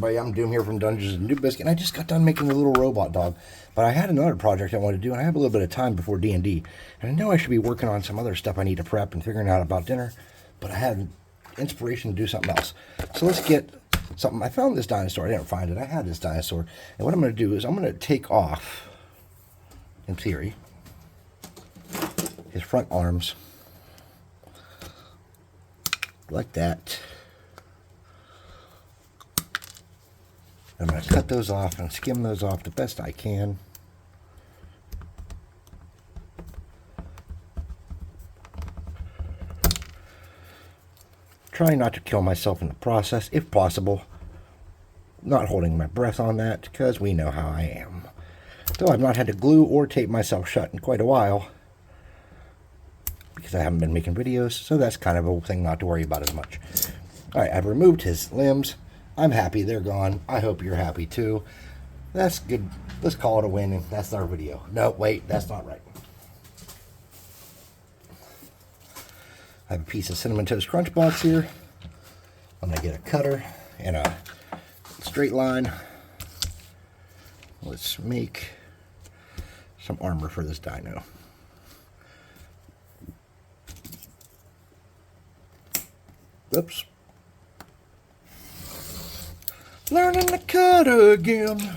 everybody, I'm Doom here from Dungeons and New Biscuit, and I just got done making the little robot dog. But I had another project I wanted to do, and I have a little bit of time before D&D. And I know I should be working on some other stuff I need to prep and figuring out about dinner, but I had inspiration to do something else. So let's get something. I found this dinosaur. I didn't find it. I had this dinosaur. And what I'm going to do is I'm going to take off, in theory, his front arms. Like that. I'm going to cut those off and skim those off the best I can. Trying not to kill myself in the process, if possible. Not holding my breath on that, because we know how I am. Though I've not had to glue or tape myself shut in quite a while, because I haven't been making videos, so that's kind of a thing not to worry about as much. Alright, I've removed his limbs. I'm happy they're gone. I hope you're happy too. That's good. Let's call it a win, and that's our video. No, wait, that's not right. I have a piece of Cinnamon Toast Crunch box here. I'm going to get a cutter and a straight line. Let's make some armor for this dino. Oops. Learning to cut again.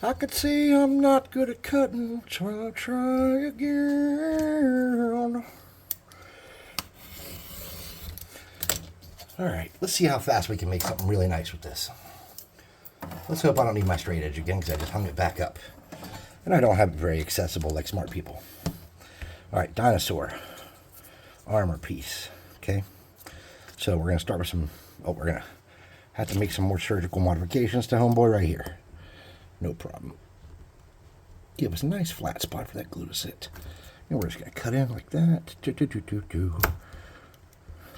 I could see I'm not good at cutting, so I'll try again. Alright, let's see how fast we can make something really nice with this. Let's hope I don't need my straight edge again, because I just hung it back up. And I don't have it very accessible like smart people. Alright, dinosaur. Armor piece. Okay. So we're going to start with some... Oh, we're going to have to make some more surgical modifications to homeboy right here. No problem. Give us a nice flat spot for that glue to sit. And we're just going to cut in like that.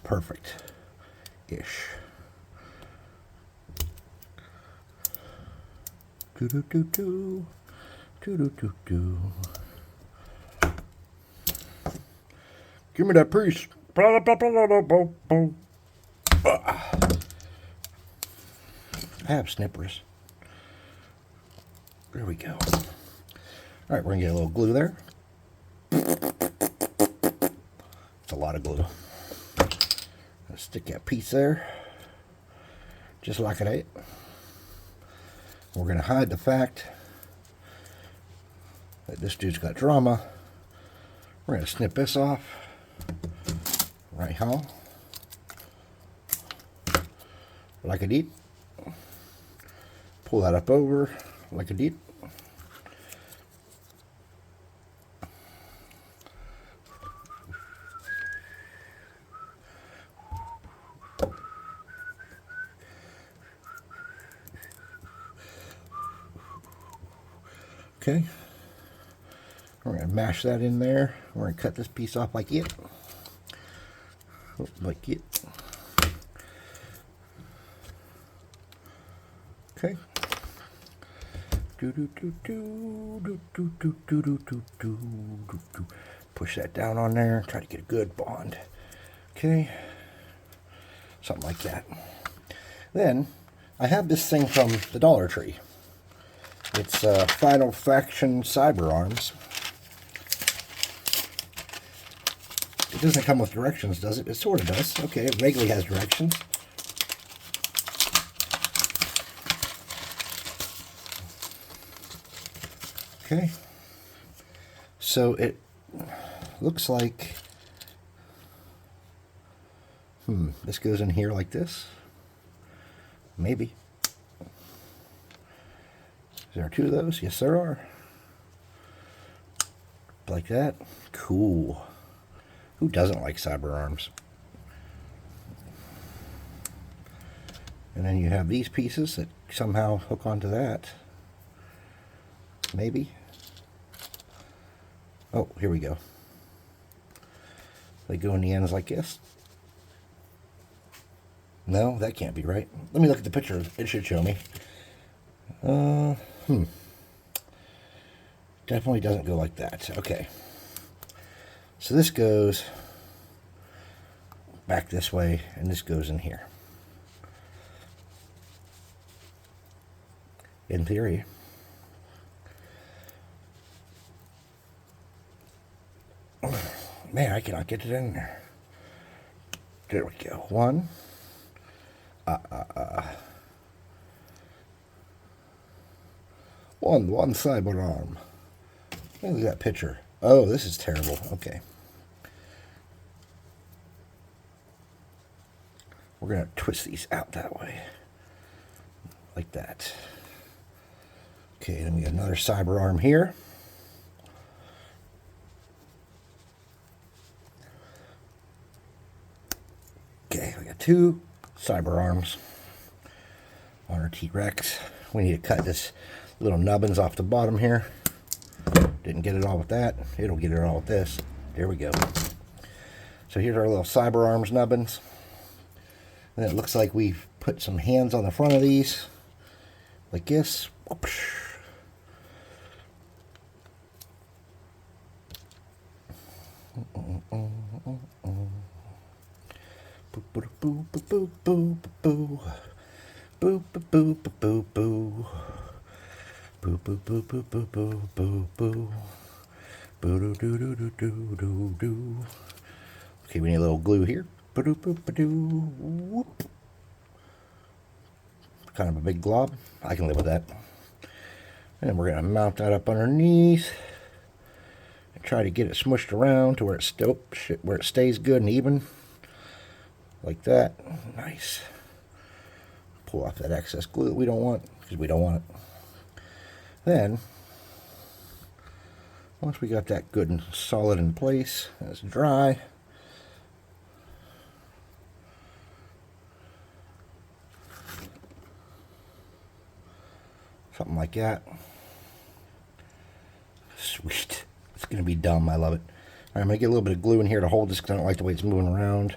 Perfect. Ish. Give me that piece. I have snippers. There we go. Alright, we're going to get a little glue there. It's a lot of glue. Let's stick that piece there. Just like it. We're going to hide the fact that this dude's got drama. We're going to snip this off. Right, huh? Like a deep. Pull that up over like a deep. Okay. We're going to mash that in there. We're going to cut this piece off like it. Like it. Okay. Push that down on there. Try to get a good bond. Okay. Something like that. Then, I have this thing from the Dollar Tree. It's Final Faction Cyber Arms. It doesn't come with directions, does it? It sort of does. Okay, it vaguely has directions. Okay, so it looks like, this goes in here like this. Maybe. Is there two of those? Yes, there are. Like that. Cool. Who doesn't like cyber arms? And then you have these pieces that somehow hook onto that. Maybe. Oh, here we go. They go in the ends like this. No, that can't be right. Let me look at the picture. It should show me. Definitely doesn't go like that. Okay. So this goes back this way, and this goes in here. in theory. Man, I cannot get it in there. There we go. One. One cyber arm. Look at that picture. Oh, this is terrible. Okay. We're going to twist these out that way. Like that. Okay, then we got another cyber arm here. Okay, we got two cyber arms on our T-Rex. We need to cut this little nubbins off the bottom here. Didn't get it all with that. It'll get it all with this. There we go. So here's our little cyber arms nubbins. And it looks like we've put some hands on the front of these. Like this. Okay, we need a little glue here. Kind of a big glob. I can live with that. And then we're going to mount that up underneath and try to get it smushed around to where where it stays good and even. Like that. Nice. Pull off that excess glue that we don't want, because we don't want it. Then, once we got that good and solid in place, and it's dry, something like that. Sweet. It's going to be dumb. I love it. All right, I'm going to get a little bit of glue in here to hold this because I don't like the way it's moving around.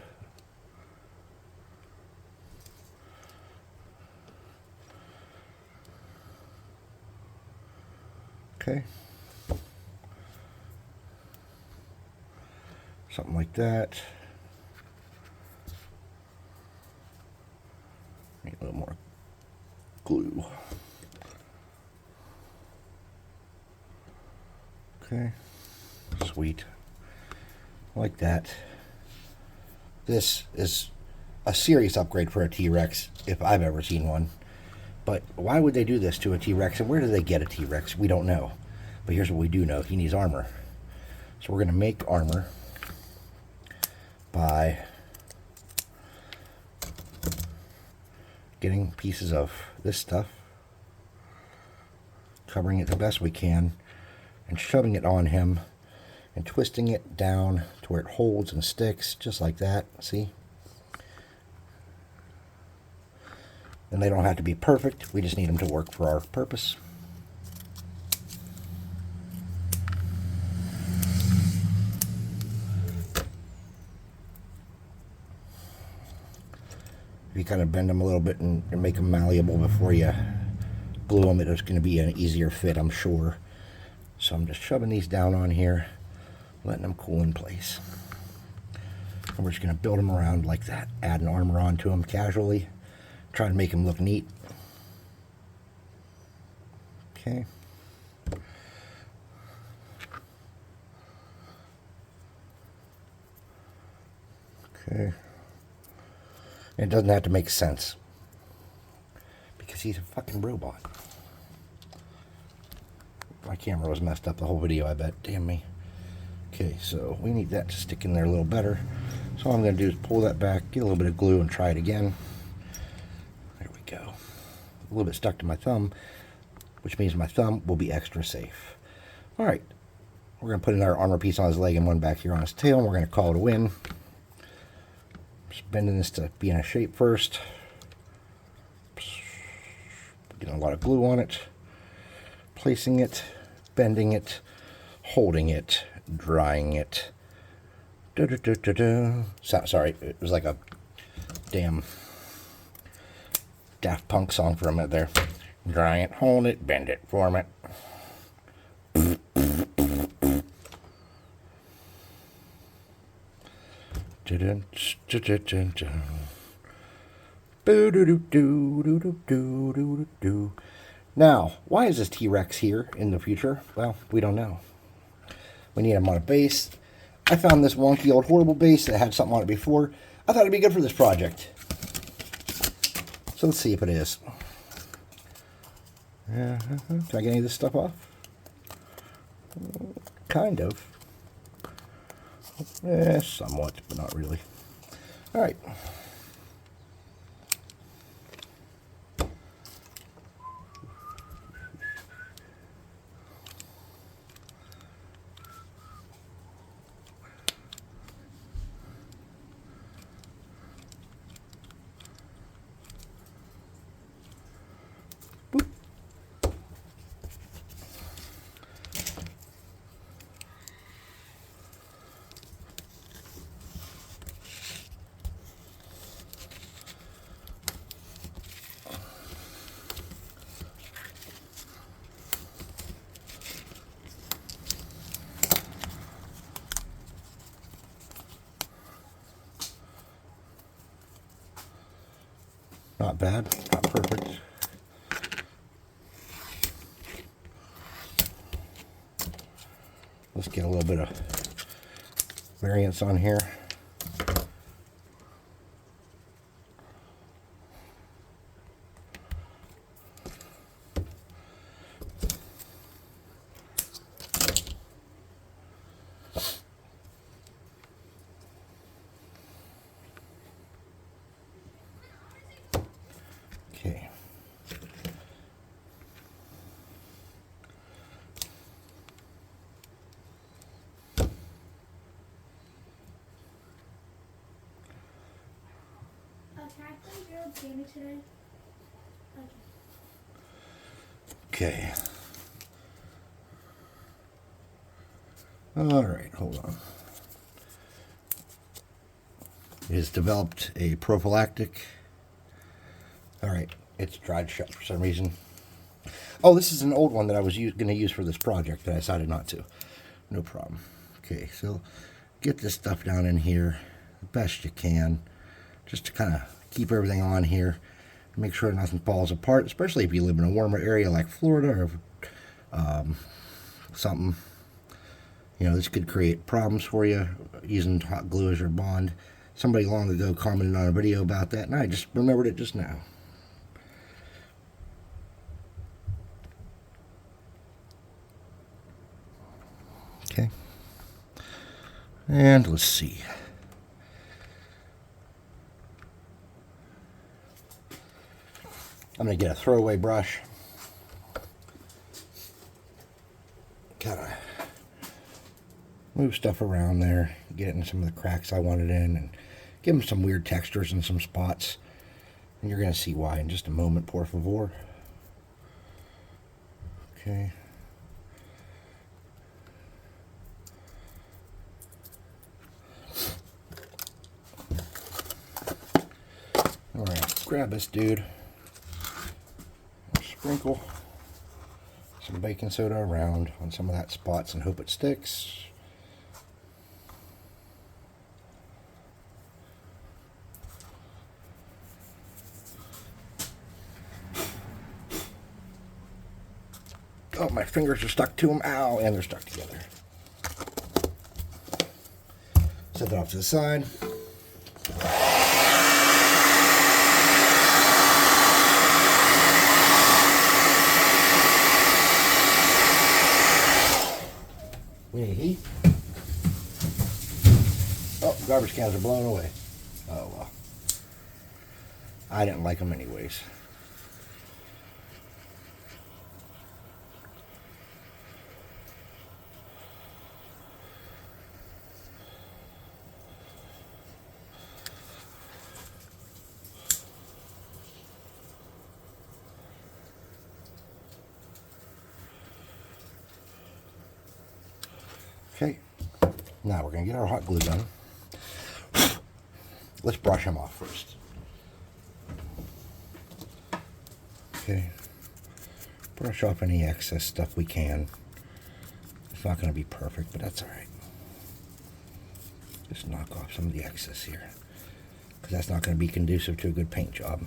Okay. Something like that. Need a little more glue. Okay. Sweet. Like that. This is a serious upgrade for a T-Rex, if I've ever seen one. But why would they do this to a T-Rex, and where do they get a T-Rex? We don't know. But here's what we do know. He needs armor. So we're going to make armor by getting pieces of this stuff, covering it the best we can, and shoving it on him, and twisting it down to where it holds and sticks, just like that. See? And they don't have to be perfect. We just need them to work for our purpose. If you kind of bend them a little bit and make them malleable before you glue them, it's going to be an easier fit, I'm sure. So I'm just shoving these down on here, letting them cool in place. And we're just going to build them around like that, adding armor onto them casually. Try to make them look neat. Okay. Okay. And it doesn't have to make sense, because he's a fucking robot. My camera was messed up the whole video, I bet. Damn me. Okay, so we need that to stick in there a little better. So all I'm going to do is pull that back, get a little bit of glue, and try it again. Go. A little bit stuck to my thumb, which means my thumb will be extra safe. Alright, we're going to put another armor piece on his leg and one back here on his tail, and we're going to call it a win. Just bending this to be in a shape first. Getting a lot of glue on it. Placing it, bending it, holding it, drying it. Sorry, it was like a damn Daft Punk song for a minute there. Dry it, hold it, bend it, form it. Now, why is this T-Rex here in the future? Well, we don't know. We need him on a base. I found this wonky old horrible base that had something on it before. I thought it'd be good for this project. So let's see if it is. Can I get any of this stuff off? Kind of. Somewhat, but not really. All right. Not bad, not perfect. Let's get a little bit of variance on here. Okay. Can I play Grilled Jamie today? Okay. All right, hold on. It has developed a prophylactic. All right, it's dried shut for some reason. Oh, this is an old one that I was going to use for this project, but I decided not to. No problem. Okay, so get this stuff down in here the best you can, just to kind of keep everything on here. Make sure nothing falls apart, especially if you live in a warmer area like Florida or something. You know, this could create problems for you using hot glue as your bond. Somebody long ago commented on a video about that, and I just remembered it just now. Okay. And let's see. I'm going to get a throwaway brush. Kind of move stuff around there, get it in some of the cracks I want it in, and give them some weird textures in some spots. And you're going to see why in just a moment, por favor. Okay. Alright, grab this dude. Sprinkle some baking soda around on some of that spots and hope it sticks. Oh, my fingers are stuck to them. Ow, and they're stuck together. Set that off to the side. We need heat. Oh, garbage cans are blown away. Oh, well. I didn't like them anyways. Okay, now we're going to get our hot glue gun. Let's brush them off first. Okay, brush off any excess stuff we can. It's not going to be perfect, but that's all right. Just knock off some of the excess here, because that's not going to be conducive to a good paint job.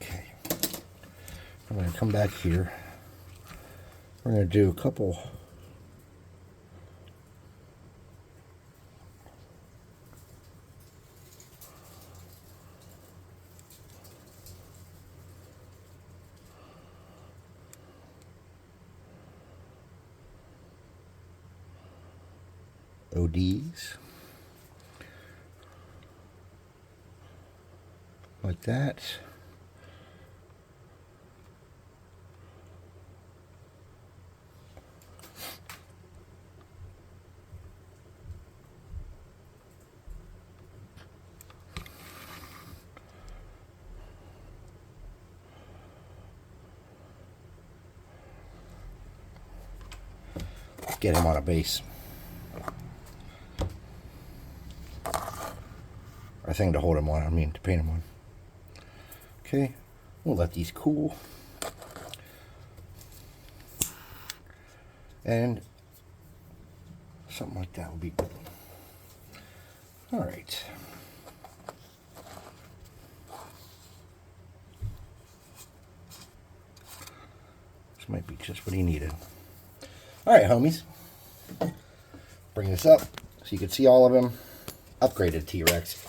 Okay. I'm going to come back here. We're going to do a couple ODs like that. Get him on a base. Or thing to hold him on, I mean to paint him on. Okay, we'll let these cool. And something like that would be good. All right. This might be just what he needed. All right, homies. Bring this up so you can see all of them. Upgraded T-Rex.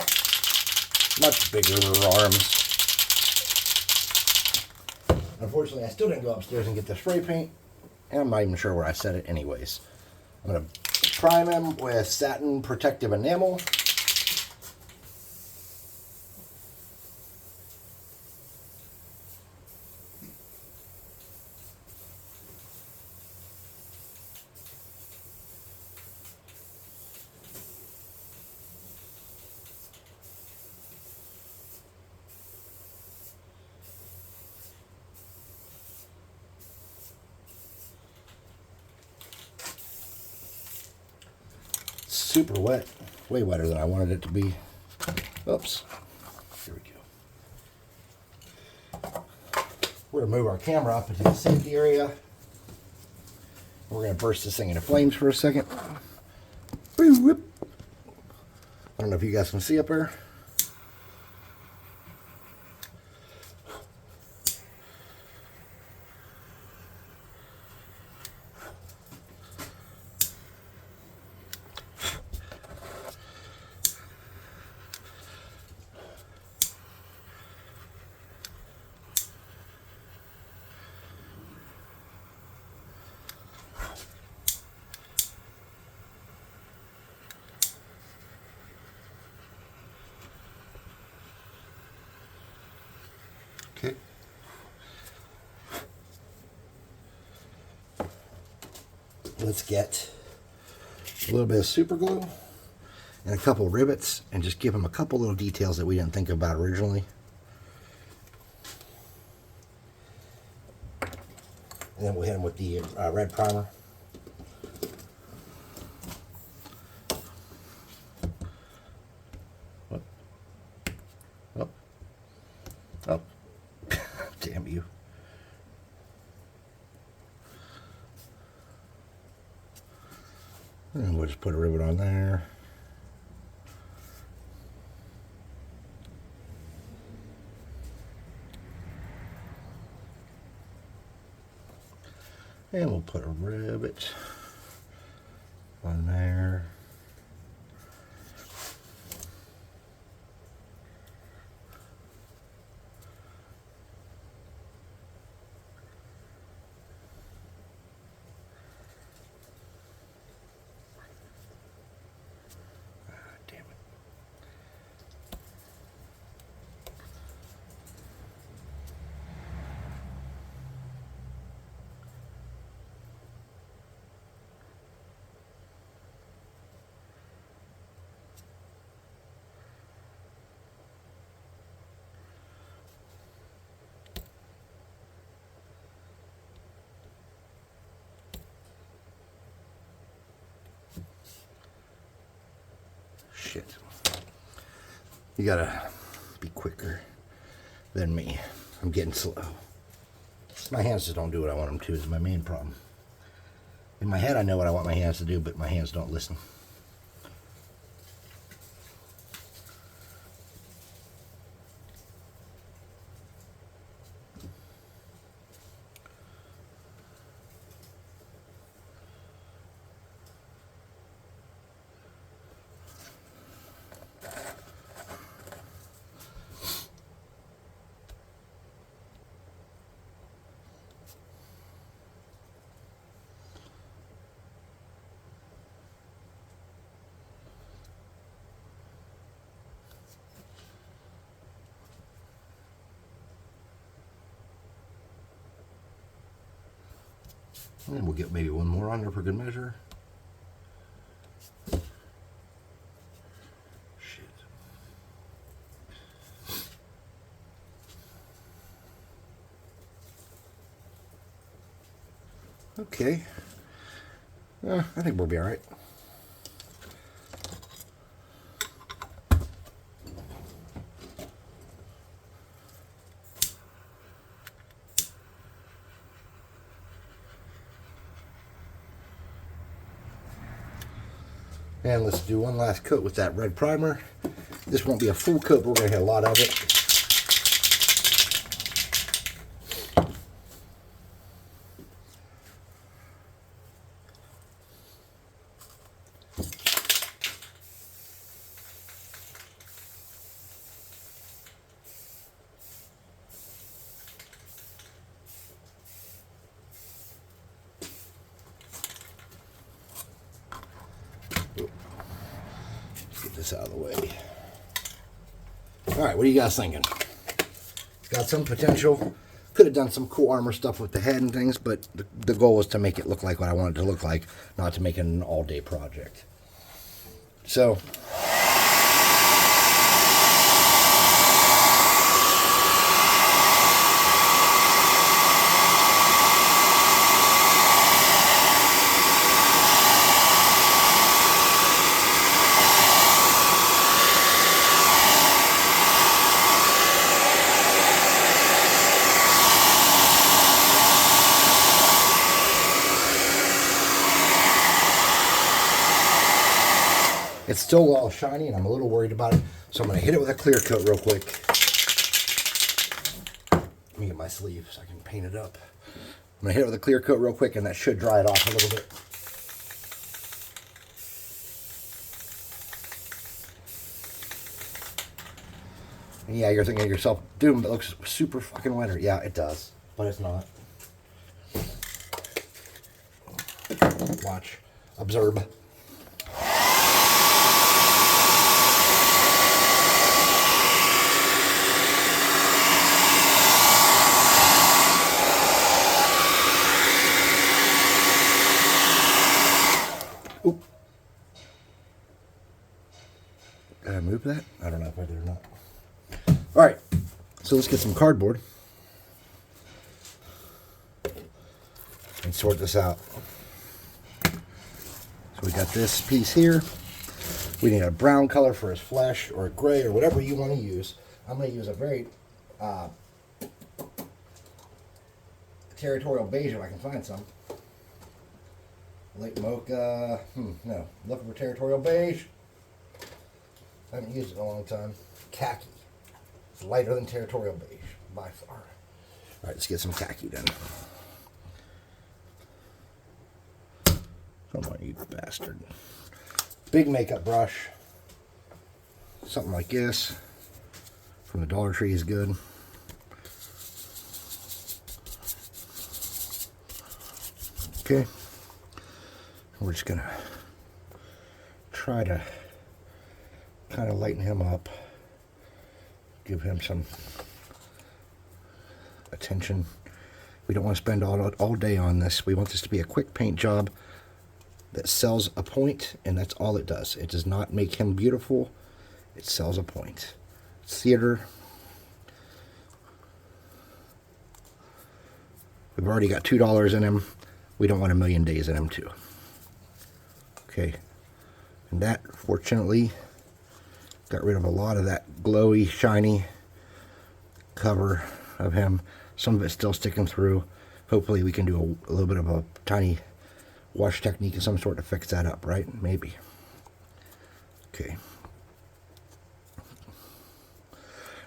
Much bigger arms. Unfortunately, I still didn't go upstairs and get the spray paint. And I'm not even sure where I set it anyways. I'm going to prime him with satin protective enamel. Super wet, way wetter than I wanted it to be. Oops. Here we go. We're going to move our camera up into the safety area. We're going to burst this thing into flames for a second. I don't know if you guys can see up there. Okay. Let's get a little bit of super glue and a couple rivets and just give them a couple little details that we didn't think about originally. And then we'll hit them with the red primer. Oh, damn you. And we'll just put a rivet on there. And we'll put a rivet on there. Shit. You gotta be quicker than me. I'm getting slow. My hands just don't do what I want them to is my main problem. In my head I know what I want my hands to do, but my hands don't listen. And we'll get maybe one more on there for good measure. Shit. Okay. I think we'll be all right. And let's do one last coat with that red primer. This won't be a full coat, but we're going to get a lot of it. Get this out of the way. All right, what are you guys thinking? It's got some potential. Could have done some cool armor stuff with the head and things, but the goal was to make it look like what I wanted it to look like, not to make it an all-day project. So, it's still all shiny, and I'm a little worried about it. So I'm going to hit it with a clear coat real quick. Let me get my sleeve so I can paint it up. I'm going to hit it with a clear coat real quick, and that should dry it off a little bit. And yeah, you're thinking to yourself, dude, it looks super fucking wetter. Yeah, it does, but it's not. Watch. Observe. Oop. Did I move that? I don't know if I did or not. All right, so let's get some cardboard and sort this out. So we got this piece here. We need a brown color for his flesh, or a gray, or whatever you want to use. I'm going to use a very territorial beige if I can find some. Late mocha. No. Looking for territorial beige. I haven't used it in a long time. Khaki. It's lighter than territorial beige, by far. All right, let's get some khaki then. Come on, you bastard. Big makeup brush. Something like this. From the Dollar Tree is good. Okay. We're just gonna try to kind of lighten him up, give him some attention. We don't want to spend all day on this. We want this to be a quick paint job that sells a point, and that's all it does. It does not make him beautiful. It sells a point. It's theater. We've already got $2 in him. We don't want a million days in him too. Okay, and that, fortunately, got rid of a lot of that glowy, shiny cover of him. Some of it's still sticking through. Hopefully we can do a little bit of a tiny wash technique of some sort to fix that up, right? Maybe. Okay.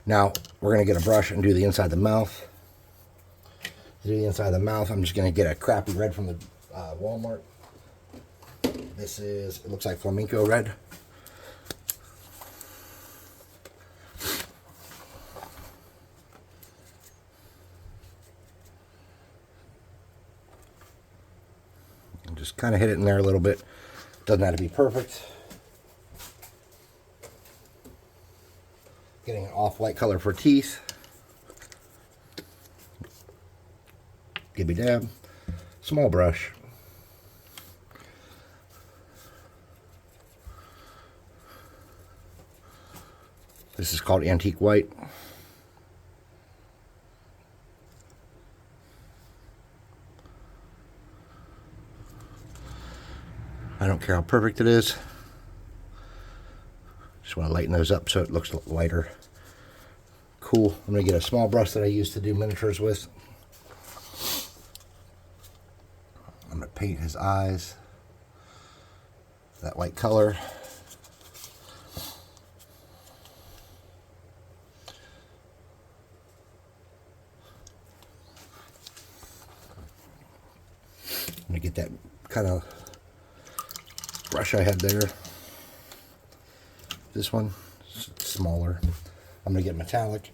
Now, we're going to get a brush and do the inside of the mouth. To do the inside of the mouth, I'm just going to get a crappy red from the Walmart. This is, it looks like flamenco red. And just kind of hit it in there a little bit. Doesn't have to be perfect. Getting an off-white color for teeth. Gibby dab. Small brush. This is called Antique White. I don't care how perfect it is. Just want to lighten those up so it looks lighter. Cool. I'm going to get a small brush that I used to do miniatures with. I'm going to paint his eyes that white color. I'm going to get that kind of brush I had there. This one, smaller. I'm going to get metallic.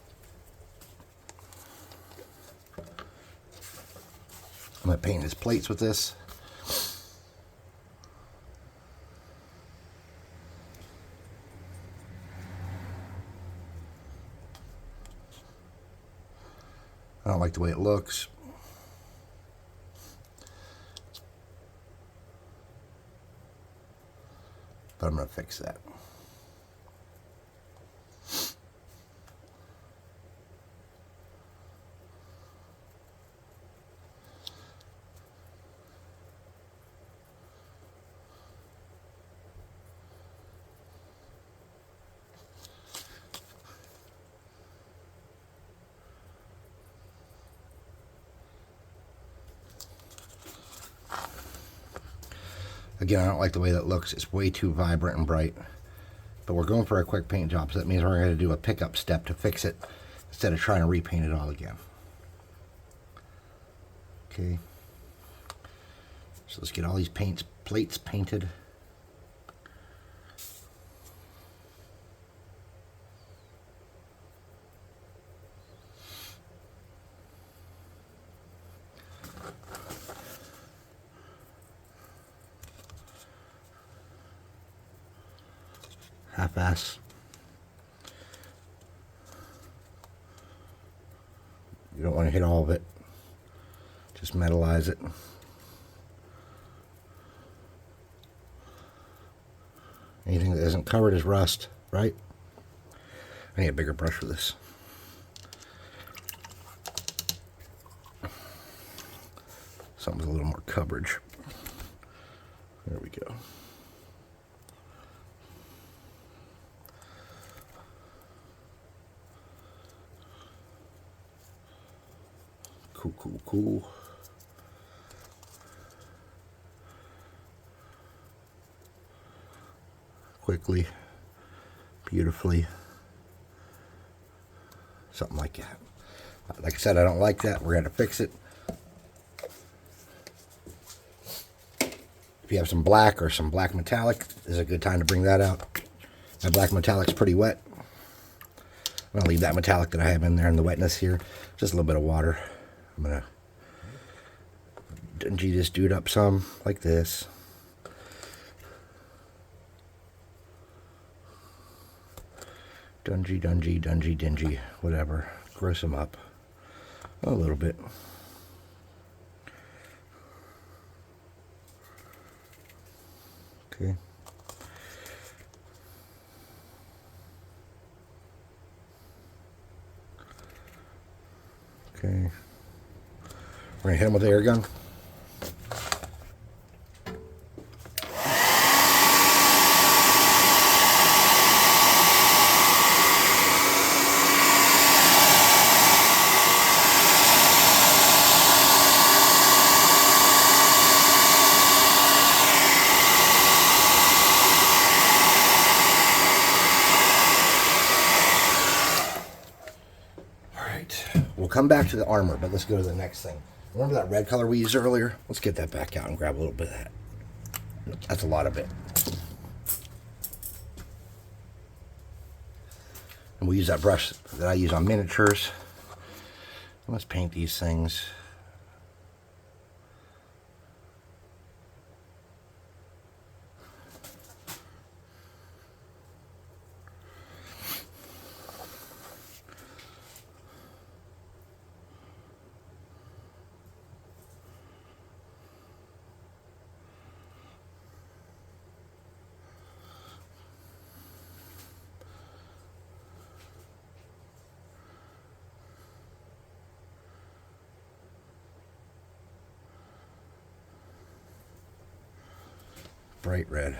I'm going to paint his plates with this. I don't like the way it looks. But I'm going to fix that. Again, I don't like the way that looks. It's way too vibrant and bright. But we're going for a quick paint job, so that means we're going to do a pickup step to fix it instead of trying to repaint it all again. Okay. So let's get all these plates painted. Half-ass. You don't want to hit all of it. Just metalize it. Anything that isn't covered is rust, right? I need a bigger brush for this. Something with a little more coverage. There we go. Cool, cool, cool. Quickly, beautifully, something like that. Like I said, I don't like that. We're going to fix it. If you have some black or some black metallic, this is a good time to bring that out. My black metallic's pretty wet. I'm going to leave that metallic that I have in there in the wetness here. Just a little bit of water. I'm going to dingy this dude up some, like this. Dungy, dungy, dungy, dingy, whatever. Gross him up a little bit. Okay. Okay. We're going to hit him with the air gun. We'll come back to the armor, but let's go to the next thing. Remember that red color we used earlier? Let's get that back out and grab a little bit of that. That's a lot of it. And we'll use that brush that I use on miniatures. Let's paint these things. bright red.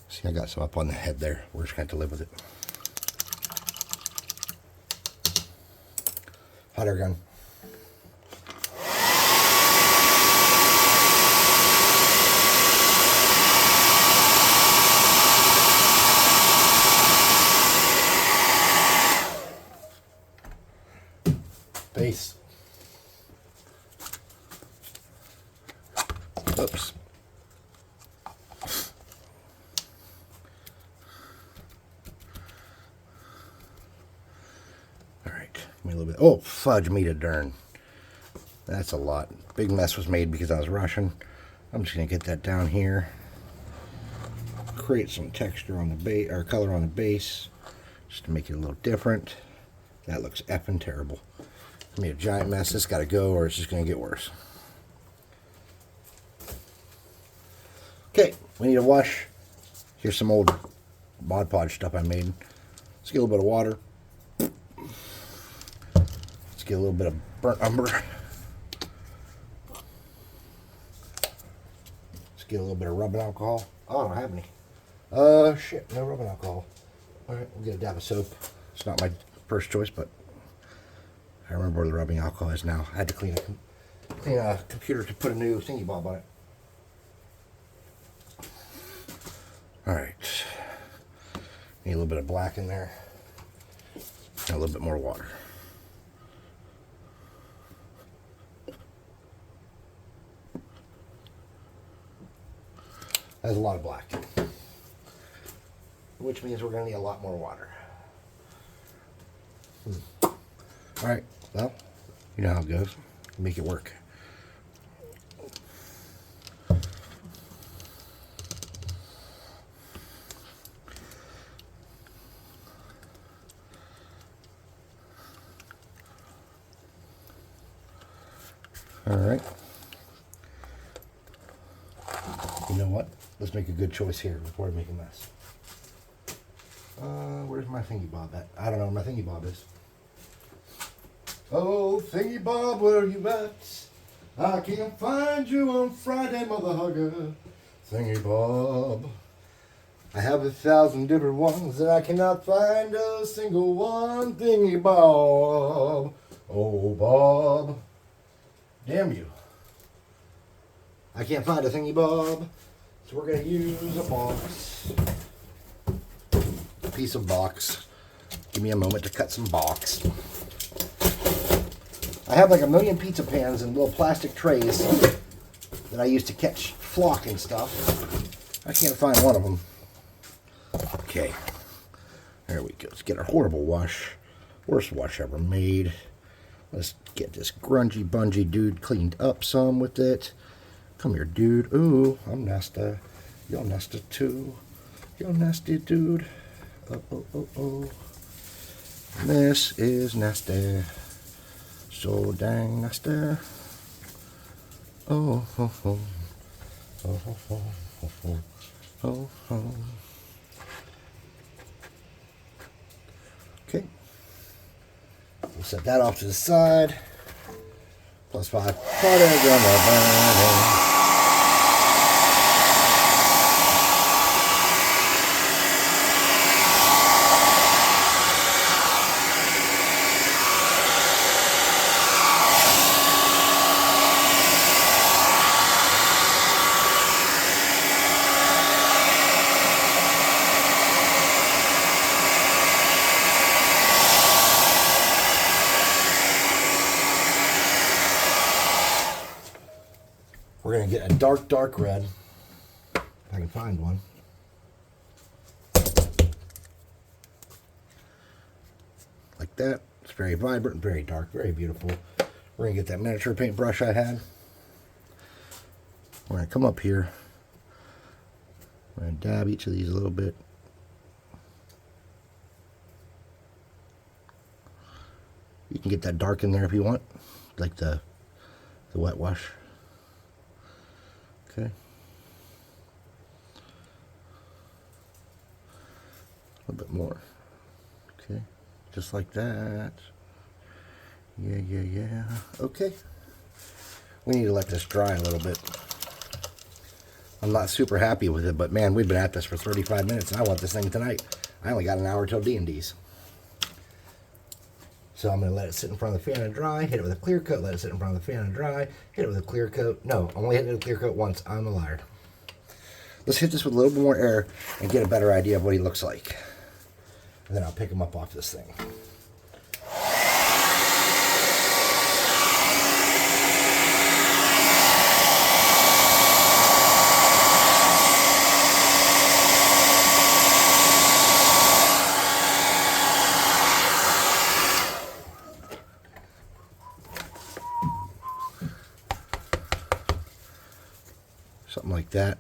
See, I got some up on the head there. We're just going to have to live with it. Hot air gun. Base. Oops. A little bit. Oh, fudge me to darn. That's a lot. Big mess was made because I was rushing. I'm just going to get that down here. Create some texture on the base, or color on the base, just to make it a little different. That looks effing terrible. I made a giant mess. This got to go or it's just going to get worse. Okay, we need a wash. Here's some old Mod Podge stuff I made. Let's get a little bit of water. Get a little bit of burnt umber. Let's get a little bit of rubbing alcohol. Oh, I don't have any. Shit, no rubbing alcohol. Alright, we'll get a dab of soap. It's not my first choice, but I remember where the rubbing alcohol is now. I had to clean a computer to put a new thingy bob on it. Alright. Need a little bit of black in there. And a little bit more water. That's a lot of black, which means we're going to need a lot more water. Alright, well, you know how it goes. Make it work. Alright. You know what? Let's make a good choice here before I make a mess. Where's my thingy bob at? I don't know where my thingy bob is. Oh, thingy bob, where are you at? I can't find you on Friday, mother hugger. Thingy bob. I have 1,000 different ones and I cannot find a single one. Thingy bob. Oh, Bob. Damn you. I can't find a thingy bob. So we're going to use a box. A piece of box. Give me a moment to cut some box. I have like a million pizza pans and little plastic trays that I use to catch flock and stuff. I can't find one of them. Okay. There we go. Let's get our horrible wash. Worst wash ever made. Let's get this grungy bungy dude cleaned up some with it. Come here, dude. Ooh, I'm nasty. You're nasty too. You're nasty, dude. Oh, oh, oh, oh. This is nasty. So dang nasty. Oh, oh, oh. Oh, oh, oh, oh, oh, oh, oh. Okay. We'll set that off to the side. +5 hot air gun burning. We're going to get a dark, dark red, if I can find one. Like that. It's very vibrant, very dark, very beautiful. We're going to get that miniature paintbrush I had. We're going to come up here. We're going to dab each of these a little bit. You can get that dark in there if you want, like the wet wash. Okay. A little bit more. Okay. Just like that. Yeah. Okay. We need to let this dry a little bit. I'm not super happy with it, but man, we've been at this for 35 minutes and I want this thing tonight. I only got an hour till D&D's. So I'm going to let it sit in front of the fan and dry, hit it with a clear coat, let it sit in front of the fan and dry, hit it with a clear coat. No, I only hit it with a clear coat once. I'm a liar. Let's hit this with a little bit more air and get a better idea of what he looks like. And then I'll pick him up off this thing. Something like that.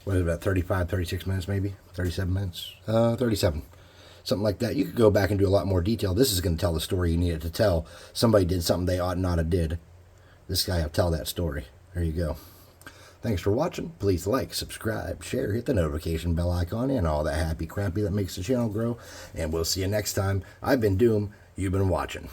What is it, about 35, 36 minutes maybe? 37 minutes? 37. Something like that. You could go back and do a lot more detail. This is going to tell the story you need it to tell. Somebody did something they ought not have did. This guy will tell that story. There you go. Thanks for watching. Please like, subscribe, share, hit the notification bell icon, and all that happy crappy that makes the channel grow. And we'll see you next time. I've been Doom. You've been watching.